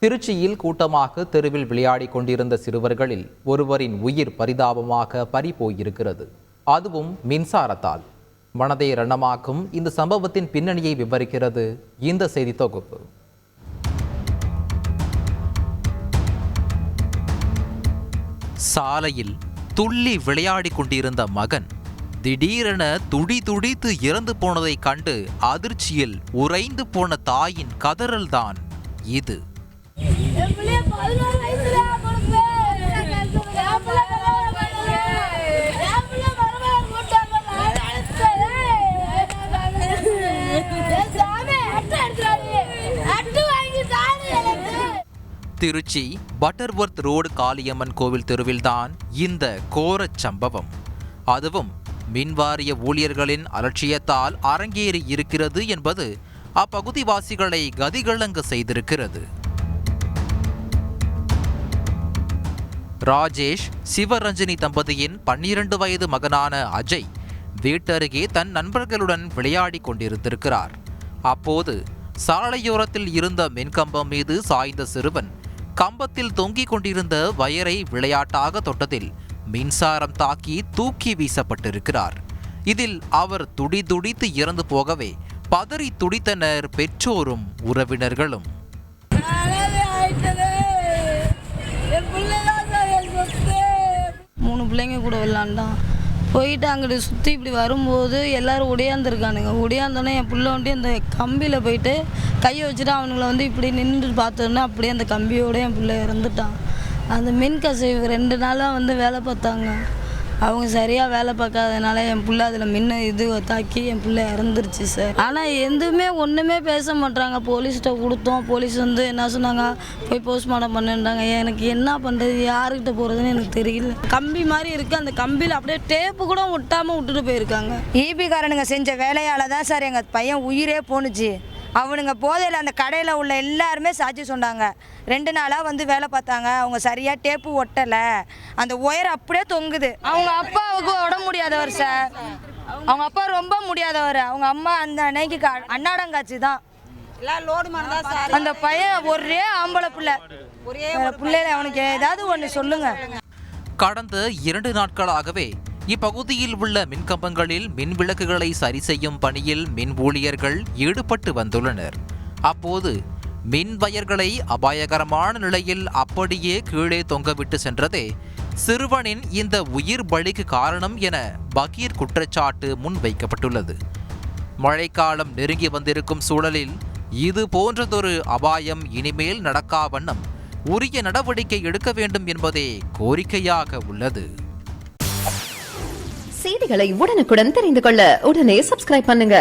திருச்சியில் கூட்டமாக தெருவில் விளையாடிக் கொண்டிருந்த சிறுவர்களில் ஒருவரின் உயிர் பரிதாபமாக பறிபோயிருக்கிறது. அதுவும் மின்சாரத்தால். மனதை ரணமாக்கும் இந்த சம்பவத்தின் பின்னணியை விவரிக்கிறது இந்த செய்தி தொகுப்பு. சாலையில் துள்ளி விளையாடி கொண்டிருந்த மகன் திடீரென துடித்து இறந்து போனதை கண்டு அதிர்ச்சியில் உறைந்து போன தாயின் கதறல்தான் இது. திருச்சி பட்டர்வர்த் ரோடு காளியம்மன் கோவில் தெருவில்தான் இந்த கோரச் சம்பவம். அதுவும் மின்வாரிய ஊழியர்களின் அலட்சியத்தால் அரங்கேறி இருக்கிறது என்பது அப்பகுதிவாசிகளை கதிகலங்க செய்திருக்கிறது. ராஜேஷ் சிவரஞ்சனி தம்பதியின் 12 வயது மகனான அஜய் வீட்டருகே தன் நண்பர்களுடன் விளையாடி கொண்டிருந்திருக்கிறார். அப்போது சாலையோரத்தில் இருந்த மின்கம்பம் மீது சாய்ந்த சிறுவன் கம்பத்தில் தொங்கிக் கொண்டிருந்த வயரை விளையாட்டாக தொட்டதில் மின்சாரம் தாக்கி தூக்கி வீசப்பட்டிருக்கிறார். இதில் அவர் துடித்து இறந்து போகவே பதறி துடித்தனர் பெற்றோரும் உறவினர்களும். மூணு பிள்ளைங்க கூட விளாண்டான். போயிட்டு அங்கிட்டு சுற்றி இப்படி வரும்போது எல்லோரும் ஒடியாந்துருக்கானுங்க. ஒடியாந்தோடனே என் பிள்ளை வந்துட்டு அந்த கம்பியில் போயிட்டு கையை வச்சுட்டு அவனுங்களை இப்படி நின்று பார்த்தோன்னா அப்படியே அந்த கம்பியோடு என் பிள்ளை இறந்துட்டான். அந்த மின் கசிவு 2 நாளாக வேலை பார்த்தாங்க. அவங்க சரியாக வேலை பார்க்காதனால என் பிள்ளை அதில் தாக்கி என் பிள்ளை இறந்துருச்சு சார். ஆனால் ஒன்றுமே பேச மாட்டாங்க. போலீஸ்கிட்ட கொடுத்தோம். போலீஸ் என்ன சொன்னாங்க, போய் போஸ்ட்மார்ட்டம் பண்ணுன்றாங்க. எனக்கு என்ன பண்ணுறது, யாருக்கிட்ட போகிறதுன்னு எனக்கு தெரியல. கம்பி மாதிரி இருக்குது, அந்த கம்பியில் அப்படியே டேப்பு கூட ஒட்டாமல் விட்டுட்டு போயிருக்காங்க. ஈபிக்காரனுங்க செஞ்ச வேலையால் தான் சார் எங்கள் பையன் உயிரே போணுச்சு. அவனுங்க போதையில் அந்த கடையில் உள்ள எல்லாருமே சாட்சி சொன்னாங்க. 2 நாளாக வேலை பார்த்தாங்க. அவங்க சரியாக டேப்பு ஒட்டலை, அந்த ஒயர் அப்படியே தொங்குது. அவங்க அப்பாவுக்கு உடம்பு முடியாதவர் சார். அவங்க அப்பா ரொம்ப முடியாதவர். அவங்க அம்மா அந்த அன்னைக்கு அன்னாடங்காட்சி தான். அந்த பையன் ஒரே ஆம்பளை பிள்ளையில அவனுக்கு ஏதாவது ஒன்று சொல்லுங்க. கடந்த 2 நாட்களாகவே இப்பகுதியில் உள்ள மின்கம்பங்களில் மின் விளக்குகளை சரி செய்யும் பணியில் மின் ஊழியர்கள் ஈடுபட்டு வந்துள்ளனர். அப்போது மின் வயர்களை அபாயகரமான நிலையில் அப்படியே கீழே தொங்கவிட்டு சென்றதே சிறுவனின் இந்த உயிர் பலிக்கு காரணம் என பகீர் குற்றச்சாட்டு முன்வைக்கப்பட்டுள்ளது. மழைக்காலம் நெருங்கி வந்திருக்கும் சூழலில் இது போன்றதொரு அபாயம் இனிமேல் நடக்கா வண்ணம் உரிய நடவடிக்கை எடுக்க வேண்டும் என்பதே கோரிக்கையாக உள்ளது. செய்திகளை உடனுக்குடன் தெரிந்து கொள்ள உடனே சப்ஸ்கிரைப் பண்ணுங்க.